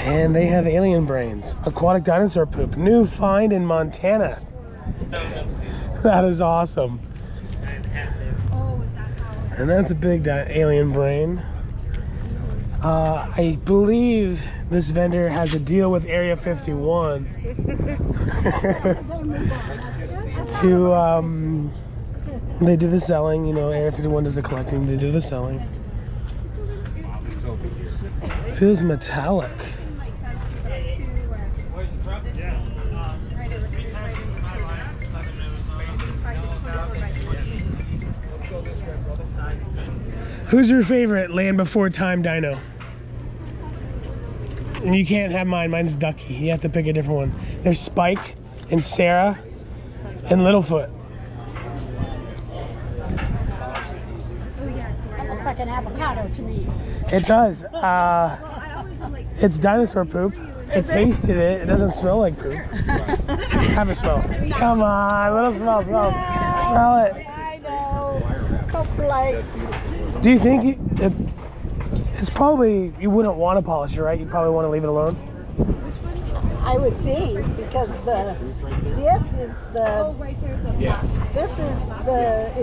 And they have alien brains. Aquatic dinosaur poop. New find in Montana. That is awesome. And that's a big alien brain. I believe this vendor has a deal with Area 51 to they do the selling. You know, Area 51 does the collecting, they do the selling. Feels metallic. Who's your favorite Land Before Time dino? And you can't have mine. Mine's Ducky. You have to pick a different one. There's Spike and Sarah and Littlefoot. It looks like an avocado to me. It does. It's dinosaur poop. I tasted it. It doesn't smell like poop. Have a smell. Come on, little smell. Smell it. I know. Cope-like. Do you think it's probably, you wouldn't want to polish it, right? You'd probably want to leave it alone? I would think, because it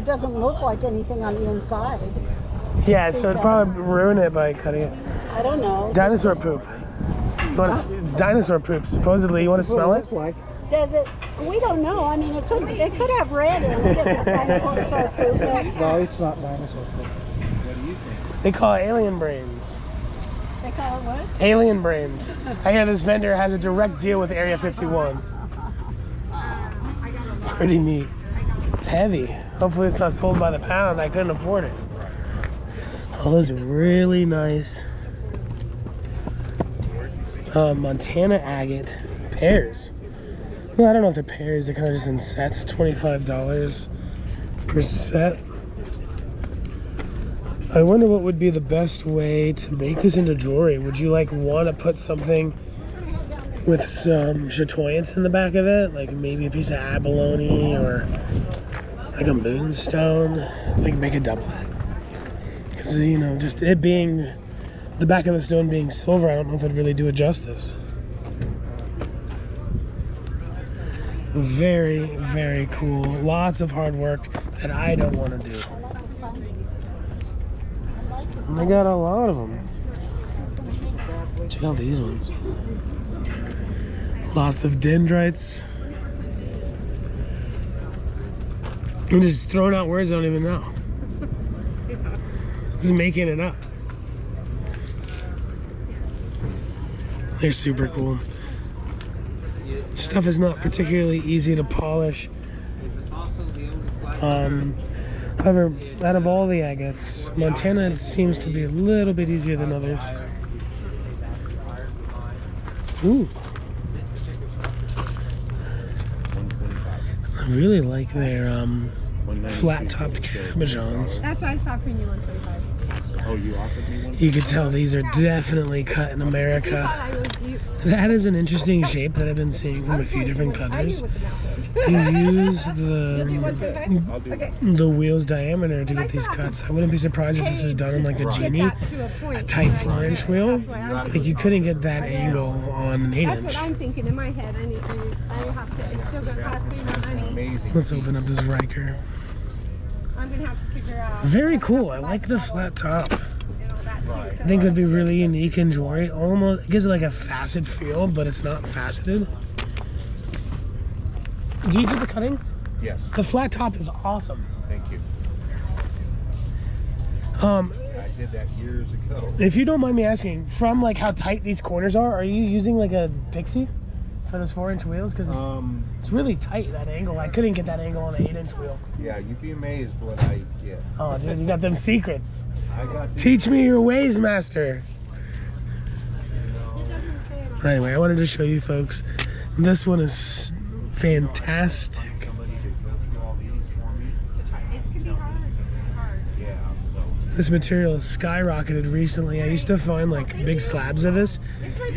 doesn't look like anything on the inside. Yeah, so it'd probably ruin it by cutting it. I don't know. Dinosaur poop. It's dinosaur poop. Supposedly, you want to smell it? Does it? We don't know. I mean, it could have red in it if it's dinosaur poop. No, it's not dinosaur poop. They call it alien brains. They call it what? Alien brains. I hear this vendor has a direct deal with Area 51. Pretty neat. It's heavy. Hopefully it's not sold by the pound. I couldn't afford it. Oh, those are really nice. Montana agate pears. Well, I don't know if they're pears. They're kind of just in sets. $25 per set. I wonder what would be the best way to make this into jewelry. Would you like want to put something with some chatoyance in the back of it? Like maybe a piece of abalone or like a moonstone? Like make a doublet? Because, you know, just it being, the back of the stone being silver, I don't know if it'd really do it justice. Very, very cool. Lots of hard work that I don't want to do. And they got a lot of them. Check out these ones. Lots of dendrites. I'm just throwing out words I don't even know. Just making it up. They're super cool. Stuff is not particularly easy to polish. However, out of all the agates, Montana seems to be a little bit easier than others. Ooh. I really like their flat-topped cabochons. That's why I stopped paying you $125. Oh, you offered me one? You can tell these are definitely cut in America. That is an interesting shape that I've been seeing from a few different cutters. You use the wheel's diameter to get these cuts. I wouldn't be surprised if this is done on like a Genie, a tight 4-inch wheel. Like you couldn't get that angle on an 8-inch. That's what I'm thinking in my head. I have to. It's still gonna cost me more money. Let's open up this Riker. I'm gonna have to figure out. Very cool. I like the flat top. I think it would be really unique in jewelry. Almost, it gives it like a facet feel, but it's not faceted. Do you do the cutting? Yes. The flat top is awesome. Thank you. I did that years ago. If you don't mind me asking, from like how tight these corners are you using like a Pixie for those 4-inch wheels? Because it's really tight, that angle. I couldn't get that angle on an 8-inch wheel. Yeah, you'd be amazed what I get. Oh, dude, you got them secrets. I got Teach me your ways, master. Anyway, I wanted to show you folks. This one is fantastic. This material has skyrocketed recently. I used to find like big slabs of this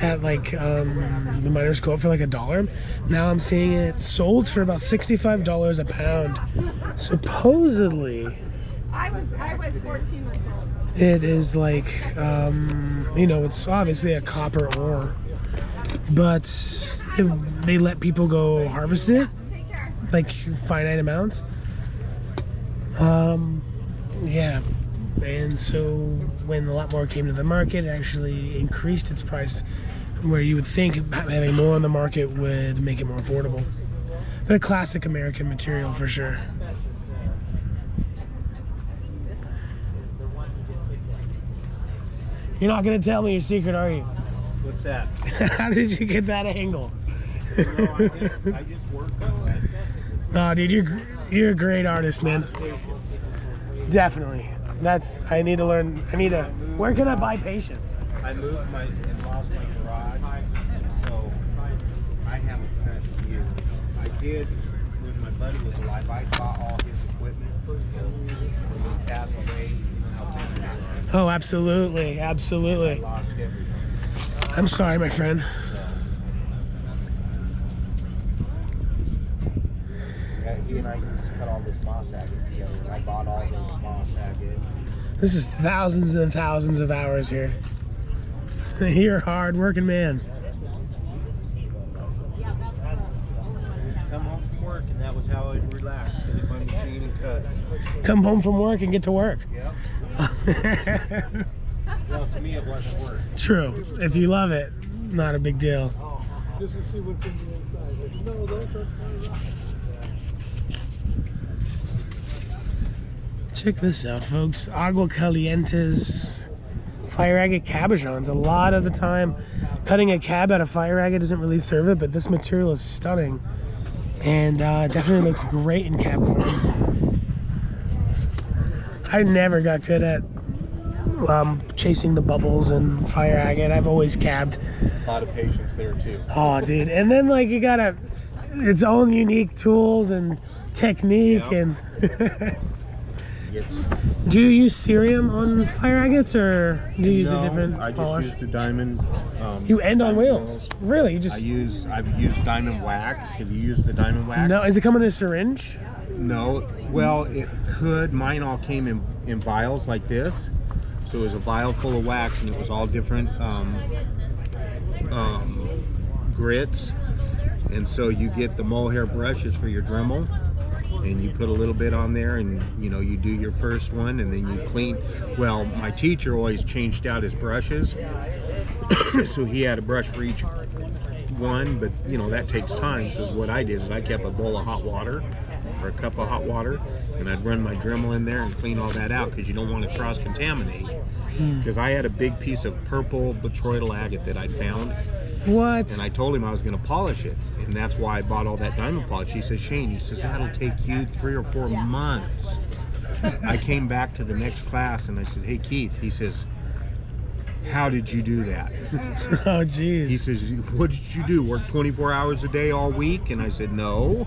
at like the Miners Co-op for like $1. Now I'm seeing it sold for about $65 a pound. Supposedly, I was 14 months old. it is like, you know, it's obviously a copper ore. but they let people go harvest it, like finite amounts. Yeah, and so when a lot more came to the market, it actually increased its price, where you would think having more on the market would make it more affordable. But a classic American material for sure. You're not gonna tell me your secret, are you? What's that? How did you get that angle? I just work on that. No, dude, you're a great artist, man. Definitely. I need to learn. Where can I buy patience? I moved and lost my garage, so I haven't cut in years. I did when my buddy was alive. I bought all his equipment when he passed away. You know how things are. Oh, absolutely, I absolutely. lost everything. I'm sorry, my friend. Yeah, he and I used to cut all this moss agate together. I bought all this moss agate. This is thousands and thousands of hours here. You're a hard-working man. Come home from work, and that was how I'd relax. Sit at my machine and cut. Come home from work and get to work. Yep. Well, to me, it wasn't work. True. If you love it, not a big deal. Just to see what's in the inside. No, don't touch my rock. Check this out, folks. Agua calientes, fire agate cabochons. A lot of the time, cutting a cab out of fire agate doesn't really serve it, but this material is stunning, and definitely looks great in cab form. I never got good at chasing the bubbles in fire agate. I've always cabbed. A lot of patience there too. Oh, dude. And then like you gotta its own unique tools and technique. Yeah. And It's, do you use cerium on fire agates, or do you use a different I just polish? use the diamond. You end on diamond wheels. Really? You just I've used diamond wax. Have you used the diamond wax? No, is it coming in a syringe? No. Well, it could. Mine all came in vials like this. So it was a vial full of wax, and it was all different grits. And so you get the mohair brushes for your Dremel, and you put a little bit on there, and you do your first one, and then you clean. Well, my teacher always changed out his brushes, so he had a brush for each one, but that takes time. So what I did is I kept a bowl of hot water or a cup of hot water, and I'd run my Dremel in there and clean all that out, because you don't want to cross-contaminate. Because I had a big piece of purple botryoidal agate that I'd found. What? And I told him I was going to polish it, and that's why I bought all that diamond polish. He says, Shane, he says, that'll take you 3 or 4 months. I came back to the next class, and I said, hey, Keith, he says, how did you do that? Oh, geez. He says, what did you do, work 24 hours a day all week? And I said, no.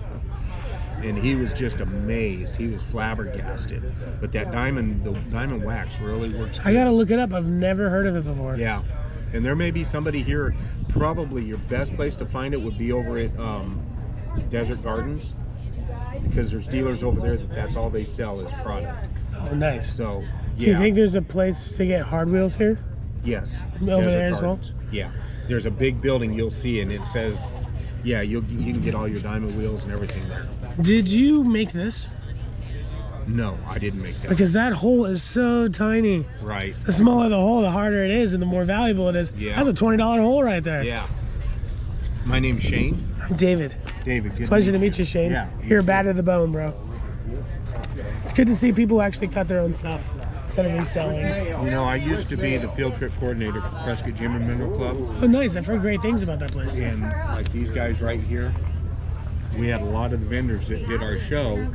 And he was just amazed. He was flabbergasted. But that the diamond wax really works good. I gotta look it up. I've never heard of it before. Yeah. And there may be somebody here, probably your best place to find it would be over at Desert Gardens, because there's dealers over there that's all they sell is product. Oh, nice. So, yeah. Do you think there's a place to get hard wheels here? Yes. Over there as well? Yeah. There's a big building you'll see, and it says, yeah, you can get all your diamond wheels and everything there. Did you make this? No, I didn't make that. Because that hole is so tiny. Right. The smaller the hole, the harder it is, and the more valuable it is. Yeah. That's a $20 hole right there. Yeah. My name's Shane. I'm David. David, good Pleasure to meet you, Shane. Yeah. You're bad to the bone, bro. It's good to see people who actually cut their own stuff instead of reselling. I used to be the field trip coordinator for Prescott Gym and Mineral Club. Oh, nice. I've heard great things about that place. And like these guys right here, we had a lot of the vendors that did our show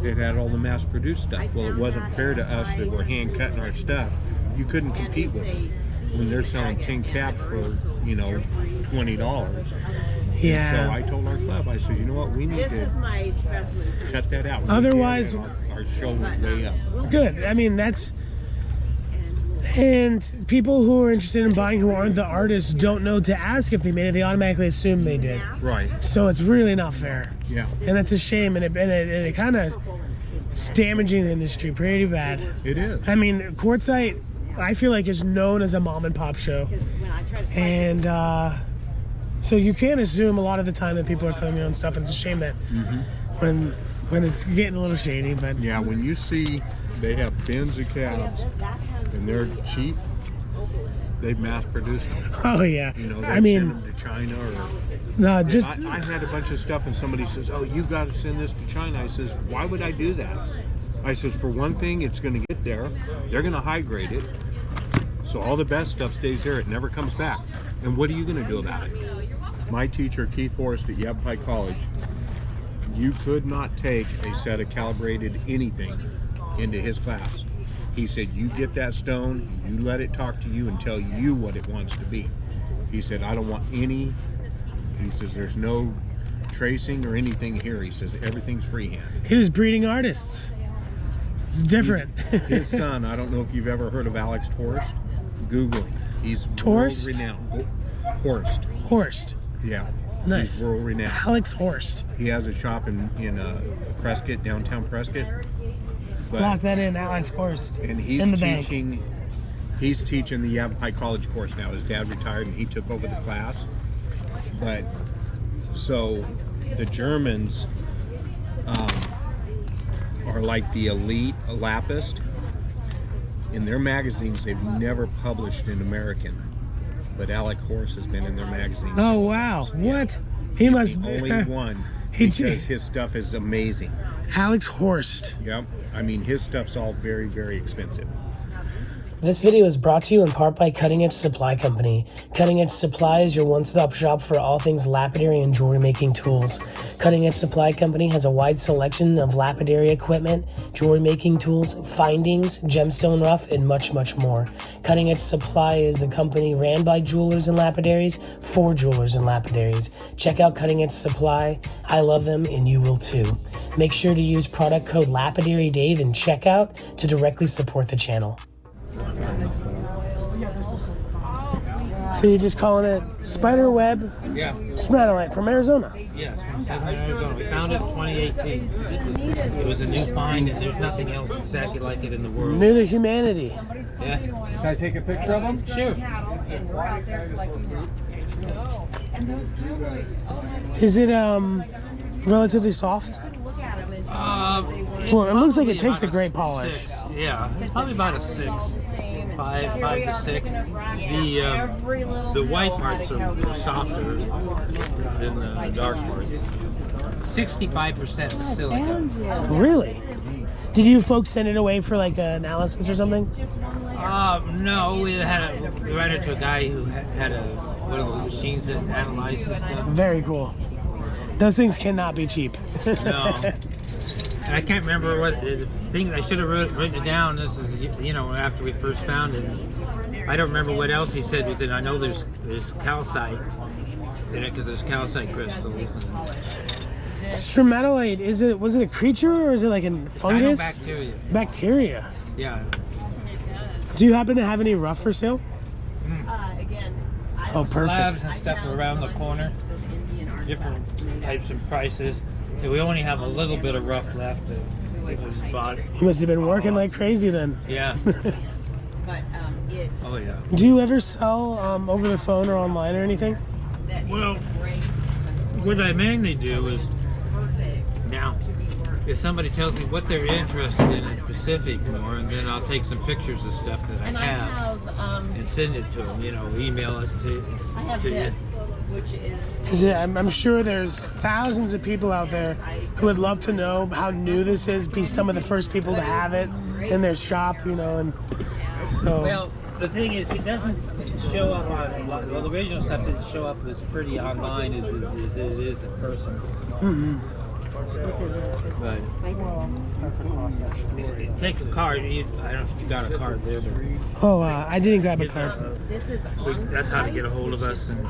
that had all the mass-produced stuff. Well, it wasn't fair to us that were hand-cutting our stuff. You couldn't compete with them when they're selling 10 caps for, $20. Yeah. And so I told our club, I said, you know what, we need to cut that out. We Otherwise, did, and our show went way up. Good. I mean, and people who are interested in buying who aren't the artists don't know to ask if they made it. They automatically assume they did. Right. So it's really not fair. Yeah. And that's a shame, and it kind of it's damaging the industry pretty bad. It is. I mean, Quartzite, I feel like is known as a mom and pop show, and So you can assume a lot of the time that people are cutting their own stuff. And it's a shame that when it's getting a little shady, but Yeah, when you see they have bins of cabs and they're cheap, they've mass produced them. oh yeah, You know, they I mean, send them to China or. no, just I had a bunch of stuff and somebody says, "Oh, you got to send this to China." I says, "Why would I do that?" I says, "For one thing, it's going to get there. They're going to high grade it, so all the best stuff stays there. It never comes back. And what are you going to do about it?" My teacher, Keith Horst at Yavapai College, you could not take a set of calibrated anything into his class. He said, "You get that stone, you let it talk to you and tell you what it wants to be." He said, "I don't want any." He says, "There's no tracing or anything here." He says, "Everything's freehand." he was breeding artists. It's different. His son, I don't know if you've ever heard of Alex Horst. Google him. He's Horst? world-renowned. Horst. Horst. Yeah. Nice. He's world-renowned. Alex Horst. He has a shop in Prescott, downtown Prescott. Lock that in, Alex Horst. And he's in the bank. He's teaching the Yavapai College course now. His dad retired and he took over the class. But so the Germans are like the elite lapist. In their magazines, they've never published an American, but Alec Horst has been in their magazines. Oh wow! What? He must the only one He because his stuff is amazing. Alex Horst. Yep. I mean, his stuff's all very, very expensive. This video is brought to you in part by Cutting Edge Supply Company. Cutting Edge Supply is your one-stop shop for all things lapidary and jewelry making tools. Cutting Edge Supply Company has a wide selection of lapidary equipment, jewelry making tools, findings, gemstone rough, and much, much more. Cutting Edge Supply is a company ran by jewelers and lapidaries for jewelers and lapidaries. Check out Cutting Edge Supply. I love them and you will too. Make sure to use product code LapidaryDave in checkout to directly support the channel. So you're just calling it spider web stratolite from Arizona? Yes, from Southern Arizona. We found it in 2018. It was a new find, and there's nothing else exactly like it in the world. New to humanity. Yeah. Can I take a picture of them? Sure. Is it relatively soft? Well, it looks like it takes a great polish. 6. Yeah, it's probably about a 6. 5 to 6. The white parts are softer than the dark parts. 65% silica. Really? Did you folks send it away for like analysis or something? No, we ran into a guy who had one of those machines that analyzes stuff. Very cool. Those things cannot be cheap. No. And I can't remember what the thing. I should have written it down. This is, after we first found it. I don't remember what else he said was in. I know there's calcite in it because there's calcite crystals. Stromatolite, was it a creature or is it like a fungus? Bacteria. Bacteria. Yeah. Do you happen to have any rough for sale? Oh, perfect. Slabs and stuff around the corner. Different types of prices. We only have a little bit of rough left that was bought. You must have been working like crazy then. Yeah. Oh yeah. Do you ever sell over the phone or online or anything? Well, what I mainly do is now, if somebody tells me what they're interested in specific more, and then I'll take some pictures of stuff that I have and send it to them. Email it to you. Because I'm sure there's thousands of people out there who would love to know how new this is, be some of the first people to have it in their shop, and so. Well, the thing is, it doesn't show up on. Well, the original stuff didn't show up as pretty online as it is in person. Mm-hmm. But take a card. I don't know if you got a card there, but Oh, I didn't grab a card. that's how to get a hold of us. And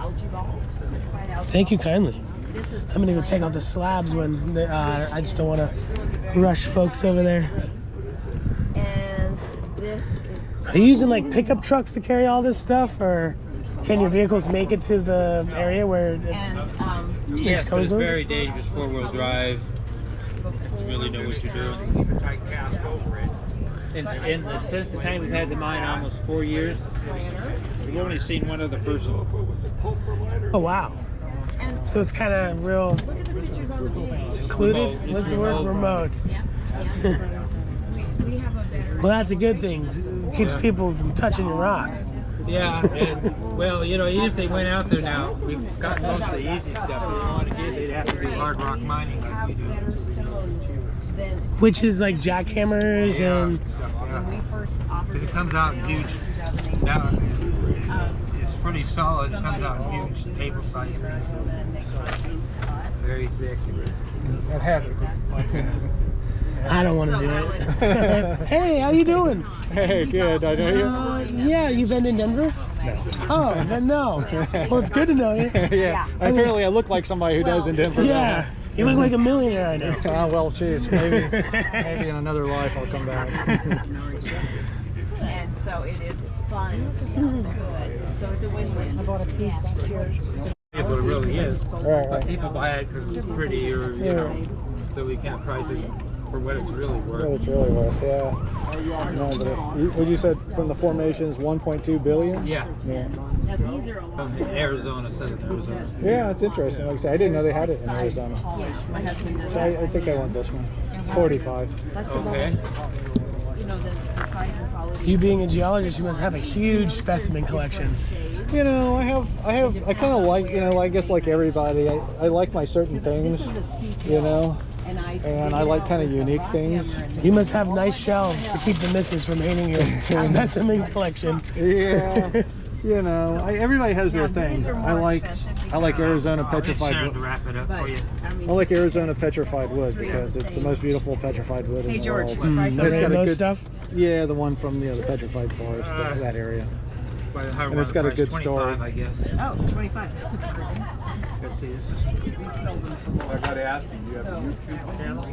Thank you kindly. I'm gonna go check out the slabs when I just don't want to rush folks over there. And this is Are you using like pickup trucks to carry all this stuff, or can your vehicles make it to the area where yes, but it's from? very dangerous 4-wheel drive. You really know what you're doing. And since the time we've had the mine, almost 4 years, we've only seen one other person. Oh wow. So it's kind of real secluded. What's the word? Remote. Well, that's a good thing. It keeps people from touching your rocks. Yeah, and well, you know, even if they went out there now, we've got most of the easy stuff. If they want to get, they'd have to do hard rock mining like we do. Which is like jackhammers and... Because it comes out in huge, now it's pretty solid, it comes out in huge table-sized pieces. Very thick. That has I don't want to do it. Hey, how you doing? Hey, good. I know you. Yeah, you've been in Denver? No. Oh, then no. Well, it's good to know you. Yeah. Apparently, I look like somebody who does in Denver. Yeah, you look like a millionaire, I know. Oh, well, geez. Maybe in another life I'll come back. And so it is fun. So it's a win-win. I bought a piece last year. Yeah, but it really is. Right. But people buy it because it's pretty, or you know, so we can't price it for what it's really worth. What it's really worth, yeah. No, but what you said from the formations, 1.2 billion? Yeah. Yeah. Now these are a lot. From Arizona, southern Arizona. Yeah, it's interesting. Like I said, I didn't know they had it in Arizona. My husband does. So I think I want this one. 45. Okay. You know, the size and quality. You being a geologist, you must have a huge specimen collection. You know, I kind of like, you know, I guess like everybody, I like my certain things, you know, and I like kind of unique things. You must have nice shelves to keep the missus from hating your specimen collection. Yeah, you know, everybody has their thing. I like Arizona I'll get petrified Sharon to wood. wrap it up for you. I like Arizona petrified wood because it's the most beautiful petrified wood in the world. The It's got a rainbow good- stuff? Yeah, the one from the petrified forest, that area. By the hard And it's got a price, good 25, story. I guess. Oh, 25. That's a good one. Let's see, this is I gotta ask you, do you have a YouTube channel?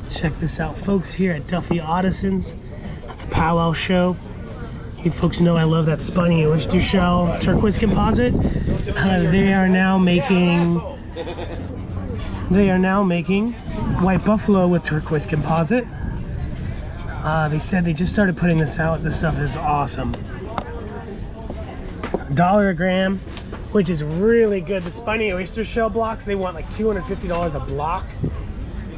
Check this out, folks, here at Duffy Audison's at the Powwow Show. You folks know I love that spunny oyster shell turquoise composite. They are now making white buffalo with turquoise composite. They said they just started putting this out. This stuff is awesome. $1 a gram, which is really good. The spunny oyster shell blocks, they want like $250 a block.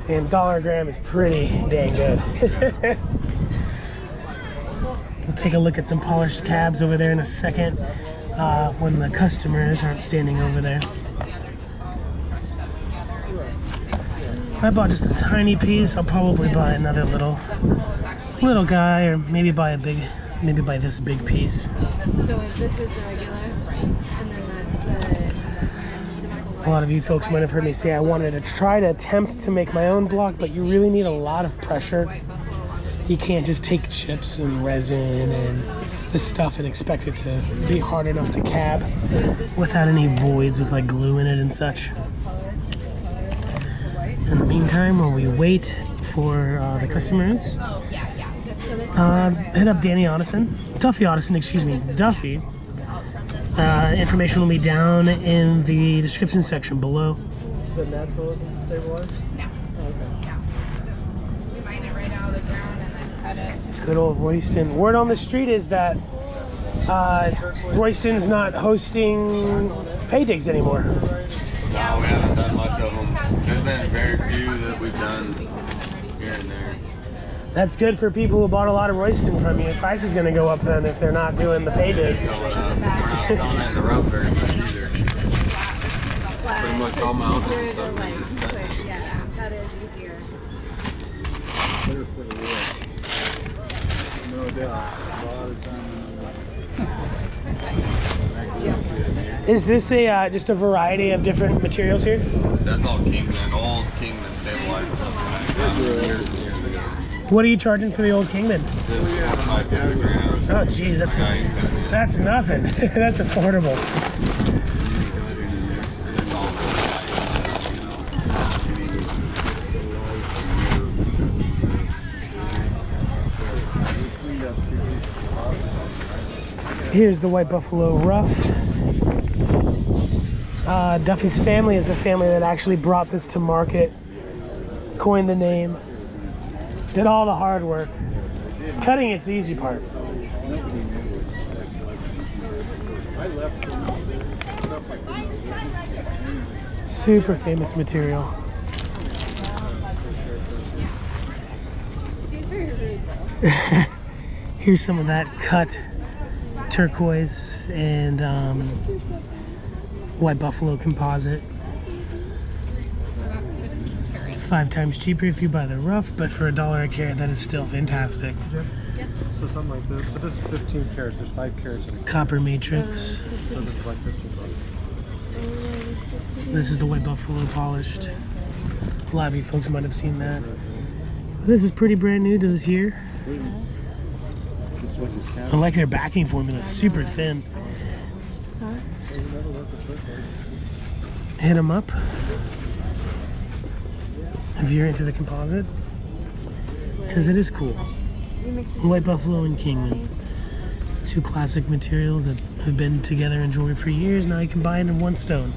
And $1 a gram is pretty dang good. We'll take a look at some polished cabs over there in a second when the customers aren't standing over there. I bought just a tiny piece. I'll probably buy another little guy, or maybe buy this big piece. So this is the regular, and then that's A lot of you folks might have heard me say I wanted to try to attempt to make my own block, but you really need a lot of pressure. You can't just take chips and resin and this stuff and expect it to be hard enough to cab without any voids with like glue in it and such. In the meantime, while we wait for the customers, hit up Duffy Audison, excuse me, Duffy. Information will be down in the description section below. The natural isn't stabilized? no. Okay. We mine it right out of the ground and then cut it. Good old Royston. Word on the street is that Royston's not hosting pay digs anymore. No, we haven't done much of them. There's been very few that we've done here and there. That's good for people who bought a lot of Royston from you. Price is going to go up then if they're not doing the pay digs. We're not selling it in the rough very much either. Pretty much all mountains and stuff. we just cut it. Yeah, that is easier. Better for the wood. No doubt. A lot of time. Is this just a variety of different materials here? That's all Kingman, old Kingman stabilized stuff. Years and years ago. What are you charging for the old Kingman? Just 5 cents a gram. Oh, geez, that's nothing. That's affordable. It's all Here's the White Buffalo Rough. Duffy's family is a family that actually brought this to market, coined the name, did all the hard work. Cutting it's the easy part. I left some Super famous material. She's very rude though. Here's some of that cut turquoise and white buffalo composite. 5 times cheaper if you buy the rough, but for $1 a carat, that is still fantastic. So something like this. So this is 15 carats. There's 5 carats in it. Copper matrix. So this is like 15 bucks. This is the white buffalo polished. A lot of you folks might have seen that. This is pretty brand new to this year. I like their backing formula, super thin. Hit them up if you're into the composite, because it is cool. White buffalo and kingman, 2 classic materials that have been together in jewelry for years. Now you can buy it in 1 stone.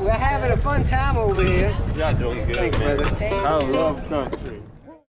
We're having a fun time over here. Y'all doing good. Thanks, brother. I love country.